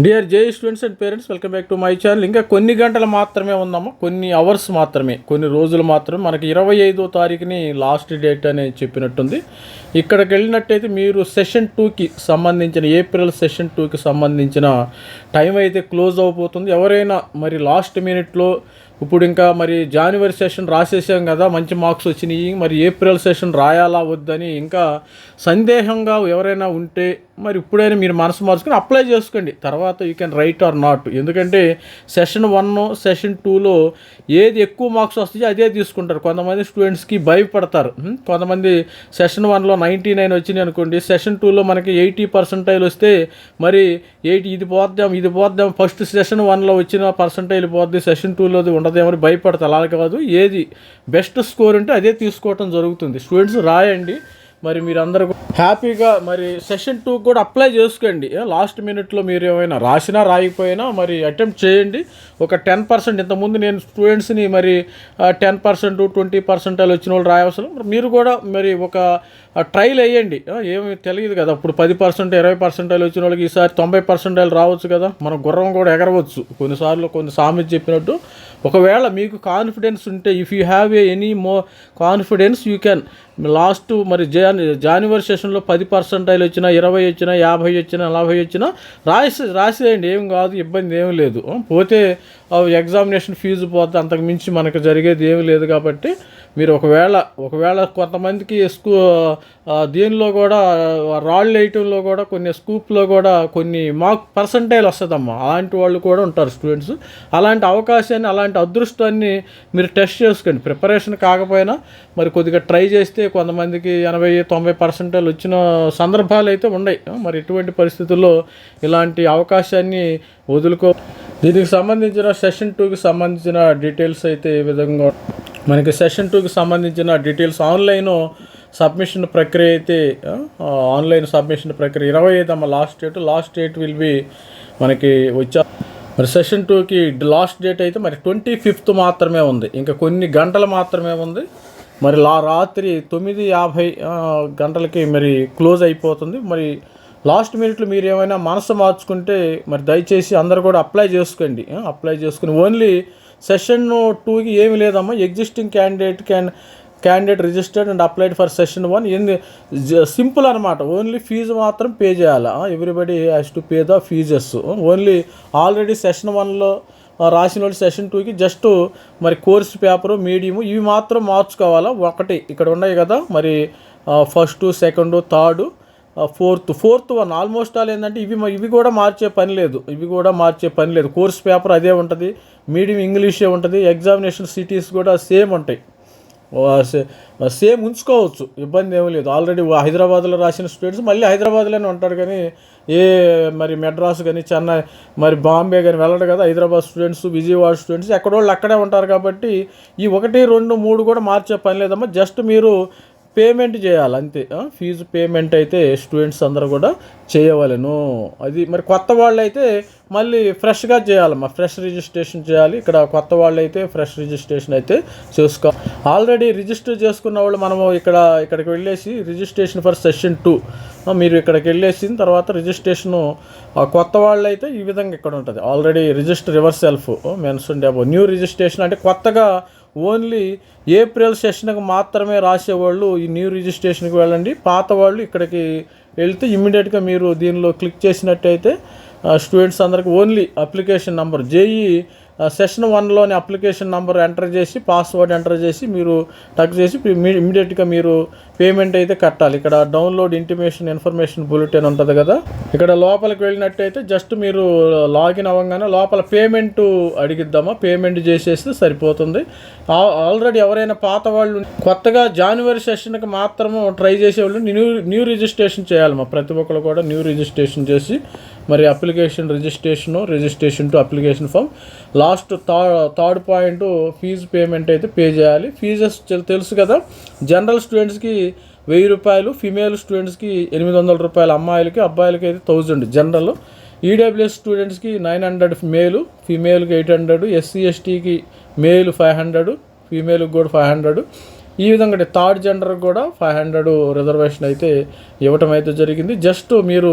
Dear J students and parents, welcome back to my channel. ఇంకా కొన్ని గంటలు మాత్రమే ఉందాము, కొన్ని అవర్స్ మాత్రమే, కొన్ని రోజులు మాత్రమే. మనకి 25వ తారీఖుని లాస్ట్ డేట్ అని చెప్పినట్టుంది. ఇక్కడికి వెళ్ళినట్టయితే మీరు సెషన్ 2కి సంబంధించిన ఏప్రిల్ సెషన్ 2కి సంబంధించిన టైం అయితే క్లోజ్ అయిపోతుంది. ఎవరైనా మరి లాస్ట్ మినిట్లో ఇప్పుడు ఇంకా మరి జనవరి సెషన్ రాసేసాం కదా, మంచి మార్క్స్ వచ్చినాయి, మరి ఏప్రిల్ సెషన్ రాయాలా వద్దని ఇంకా సందేహంగా ఎవరైనా ఉంటే మరి ఇప్పుడైనా మీరు మనసు మార్చుకొని అప్లై చేసుకోండి. తర్వాత you can write are not. ఎందుకంటే సెషన్ 1 సెషన్ 2లో ఏది ఎక్కువ మార్క్స్ వస్తాయో అదే తీసుకుంటారు. కొంతమంది స్టూడెంట్స్కి భయపడతారు. కొంతమంది సెషన్ 1లో 99 వచ్చినాయి అనుకోండి, సెషన్ 2లో మనకి 80% వస్తే మరి 80 ఇది పోద్దాం ఫస్ట్ సెషన్ 1లో వచ్చిన పర్సంటైల్ పోద్ది, సెషన్ 2లోది ఉండదేమని భయపడతారు. అలా కాదు, ఏది బెస్ట్ స్కోర్ ఉంటే అదే తీసుకోవటం జరుగుతుంది. స్టూడెంట్స్ రాయండి. మరి మీరు అందరూ హ్యాపీగా మరి సెషన్ 2 కూడా అప్లై చేసుకోండి. లాస్ట్ మినిట్లో మీరు ఏమైనా రాసినా రాయకపోయినా మరి అటెంప్ట్ చేయండి. ఒక 10%, ఇంతకుముందు నేను స్టూడెంట్స్ని మరి 10%, 20% వచ్చిన వాళ్ళు రాయవసరం, మీరు కూడా మరి ఒక ట్రైల్ వేయండి. ఏమి తెలియదు కదా, ఇప్పుడు 10%, 20% వచ్చిన వాళ్ళకి ఈసారి 90% రావచ్చు కదా. మన గుర్రం కూడా ఎగరవచ్చు కొన్నిసార్లు. కొన్ని సామెత చెప్పినట్టు, ఒకవేళ మీకు కాన్ఫిడెన్స్ ఉంటే, if you have any confidence you can last మరి జనవరి సెషన్లో 10% వచ్చినా, 20 వచ్చినా, 50 వచ్చినా, 40 వచ్చినా రాసేయండి. ఏం కాదు, ఇబ్బంది ఏమి లేదు. పోతే ఎగ్జామినేషన్ ఫీజు పోతే అంతకు మించి మనకు జరిగేది ఏమి లేదు. కాబట్టి మీరు ఒకవేళ కొంతమందికి దీనిలో కూడా రాళ్ళు వేయటంలో కూడా కొన్ని స్కూప్లో కూడా కొన్ని మార్క్ పర్సంటైల్ వస్తుందమ్మా. అలాంటి వాళ్ళు కూడా ఉంటారు స్టూడెంట్స్. అలాంటి అవకాశాన్ని, అలాంటి అదృష్టాన్ని మీరు టెస్ట్ చేసుకోండి. ప్రిపరేషన్ కాకపోయినా మరి కొద్దిగా ట్రై చేస్తే కొంతమందికి 80-90% వచ్చిన సందర్భాలు అయితే ఉన్నాయి. మరి ఎటువంటి పరిస్థితుల్లో ఇలాంటి అవకాశాన్ని వదులుకో. దీనికి సంబంధించిన సెషన్ 2కి సంబంధించిన డీటెయిల్స్ అయితే ఈ విధంగా మనకి సెషన్ 2కి సంబంధించిన డీటెయిల్స్ ఆన్లైన్ సబ్మిషన్ ప్రక్రియ అయితే ఆన్లైన్ సబ్మిషన్ ప్రక్రియ 25 లాస్ట్ డేట్ విల్ బి మనకి వచ్చా. మరి సెషన్ 2కి లాస్ట్ డేట్ అయితే మరి 25th మాత్రమే ఉంది. ఇంకా కొన్ని గంటలు మాత్రమే ఉంది. మరి రాత్రి 9:50 గంటలకి మరి క్లోజ్ అయిపోతుంది. మరి లాస్ట్ మినిట్లో మీరు ఏమైనా మనసు మార్చుకుంటే మరి దయచేసి అందరూ కూడా అప్లై చేసుకోండి. అప్లై చేసుకుని ఓన్లీ సెషన్ 2కి ఏమి లేదమ్మా. Existing candidate registered and applied for session 1 simple అనమాట. ఓన్లీ ఫీజు మాత్రం పే చేయాలి. Everybody has to pay the fees. Only already session 1లో రాసిన వాళ్ళు సెషన్ 2కి జస్ట్ మరి కోర్స్ పేపరు, మీడియము ఇవి మాత్రం మార్చుకోవాలా. ఒకటి ఇక్కడ ఉన్నాయి కదా మరి first, second, third, fourth 1 almost all ఏంటంటే ఇవి కూడా మార్చే పని లేదు. కోర్స్ పేపర్ అదే ఉంటుంది, మీడియం ఇంగ్లీషే ఉంటుంది, ఎగ్జామినేషన్ సిటీస్ కూడా సేమ్ ఉంటాయి. సేమ్ ఉంచుకోవచ్చు, ఇబ్బంది ఏమీ లేదు. ఆల్రెడీ హైదరాబాద్లో రాసిన స్టూడెంట్స్ మళ్ళీ హైదరాబాద్లోనే ఉంటారు, కానీ మరి మెడ్రాస్ కానీ, చెన్నై, మరి బాంబే కానీ వెళ్ళడు కదా. హైదరాబాద్ స్టూడెంట్స్, విజయవాడ స్టూడెంట్స్ ఎక్కడోళ్ళు అక్కడే ఉంటారు. కాబట్టి ఈ 1, 2, 3 కూడా మార్చే పని లేదమ్మా. జస్ట్ మీరు పేమెంట్ చేయాలి అంతే. ఫీజు పేమెంట్ అయితే స్టూడెంట్స్ అందరూ కూడా చేయవలెను. అది మరి కొత్త వాళ్ళు అయితే మళ్ళీ ఫ్రెష్గా చేయాలమ్మా, ఫ్రెష్ రిజిస్ట్రేషన్ చేయాలి. ఇక్కడ కొత్త వాళ్ళు అయితే ఫ్రెష్ రిజిస్ట్రేషన్ అయితే చేసుకోవాలి. ఆల్రెడీ రిజిస్టర్ చేసుకున్న వాళ్ళు మనము ఇక్కడికి వెళ్ళేసి రిజిస్ట్రేషన్ ఫర్ సెషన్ 2 మీరు ఇక్కడికి వెళ్ళేసిన తర్వాత రిజిస్ట్రేషను కొత్త వాళ్ళు అయితే ఈ విధంగా ఇక్కడ ఉంటుంది. Already register your self mention above. New registration అంటే కొత్తగా ఓన్లీ ఏప్రిల్ సెషన్కి మాత్రమే రాసేవాళ్ళు ఈ న్యూ రిజిస్ట్రేషన్కి వెళ్ళండి. పాత వాళ్ళు ఇక్కడికి వెళ్తే ఇమ్మీడియట్గా మీరు దీనిలో క్లిక్ చేసినట్టయితే స్టూడెంట్స్ అందరికి only application number JE session 1లోని అప్లికేషన్ నెంబర్ ఎంటర్ చేసి, పాస్వర్డ్ ఎంటర్ చేసి మీరు టక్ చేసి ఇమ్మీడియట్గా మీరు పేమెంట్ అయితే కట్టాలి. ఇక్కడ డౌన్లోడ్ ఇంటిమేషన్ ఇన్ఫర్మేషన్ బులెటిన్ ఉంటుంది కదా, ఇక్కడ లోపలికి వెళ్ళినట్టయితే జస్ట్ మీరు లాగిన్ అవ్వగానే లోపల పేమెంట్ అడిగిద్దామా, పేమెంట్ చేసేస్తే సరిపోతుంది. ఆల్రెడీ ఎవరైనా పాత వాళ్ళు కొత్తగా జనవరి సెషన్కి మాత్రము ట్రై చేసేవాళ్ళు న్యూ రిజిస్ట్రేషన్ చేయాలి. ప్రతి ఒక్కరు కూడా న్యూ రిజిస్ట్రేషన్ చేసి మరి registration to application form last third point fee payment అయితే పే చేయాలి. ఫీజెస్ తెలుసు కదా, జనరల్ స్టూడెంట్స్కి 1000 రూపాయలు, ఫీమేల్ స్టూడెంట్స్కి 800 రూపాయలు, అమ్మాయిలకి, అబ్బాయిలకి అయితే 1000 జనరల్. ఈడబ్ల్యూఎస్ స్టూడెంట్స్కి 900 మేలు, ఫీమేల్కి 800, ఎస్సీ ఎస్టీకి మేలు 500, ఫీమేల్కి కూడా 500, ఈ విధంగా థర్డ్ జెండర్ కూడా 500 రిజర్వేషన్ అయితే ఇవ్వటం అయితే జరిగింది. జస్ట్ మీరు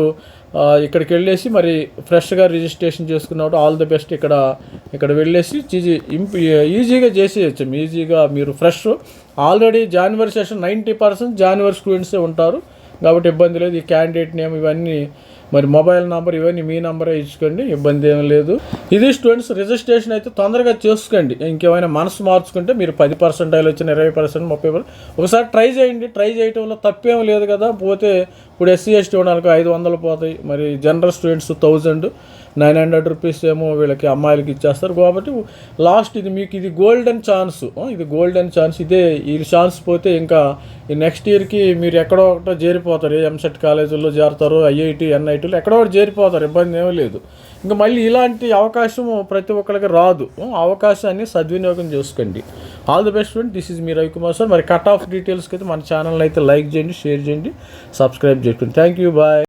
ఇక్కడికి వెళ్ళేసి మరి ఫ్రెష్గా రిజిస్ట్రేషన్ చేసుకున్నప్పుడు ఆల్ ది బెస్ట్ ఇక్కడ వెళ్ళేసి ఈజీగా చేసేయచ్చు. ఈజీగా మీరు fresh already January session 90% January స్టూడెంట్సే ఉంటారు కాబట్టి ఇబ్బంది లేదు. ఈ క్యాండిడేట్ నేమ్ ఇవన్నీ మరి మొబైల్ నెంబర్ ఇవన్నీ మీ నెంబరే ఇచ్చుకోండి, ఇబ్బంది ఏం లేదు. ఇది స్టూడెంట్స్ రిజిస్ట్రేషన్ అయితే తొందరగా చేసుకోండి. ఇంకేమైనా మనసు మార్చుకుంటే మీరు 10% వచ్చిన 20%, 30% ఒకసారి ట్రై చేయండి. ట్రై చేయటం వల్ల తప్పేం లేదు కదా. పోతే ఇప్పుడు SC ST వాళ్ళకి 500 పోతాయి, మరి జనరల్ స్టూడెంట్స్ 1900 రూపీస్ ఏమో వీళ్ళకి అమ్మాయిలకి ఇచ్చేస్తారు. కాబట్టి లాస్ట్ ఇది గోల్డెన్ ఛాన్స్, ఇది గోల్డెన్ ఛాన్స్. ఈ ఛాన్స్ పోతే ఇంకా ఈ నెక్స్ట్ ఇయర్కి మీరు ఎక్కడో ఒకటో చేరిపోతారు. ఎంసెట్ కాలేజీల్లో చేరుతారు, IIT NITలో ఎక్కడో ఒకటి చేరిపోతారు, ఇబ్బంది ఏమీ లేదు. ఇంకా మళ్ళీ ఇలాంటి అవకాశం ప్రతి ఒక్కరికి రాదు. అవకాశాన్ని సద్వినియోగం చేసుకోండి. All the best friend. This is me Ravikumar sir. మరి కట్ ఆఫ్ డీటెయిల్స్కి అయితే మన ఛానల్ అయితే లైక్ చేయండి, షేర్ చేయండి, సబ్స్క్రైబ్ చేసుకోండి. Thank you, bye.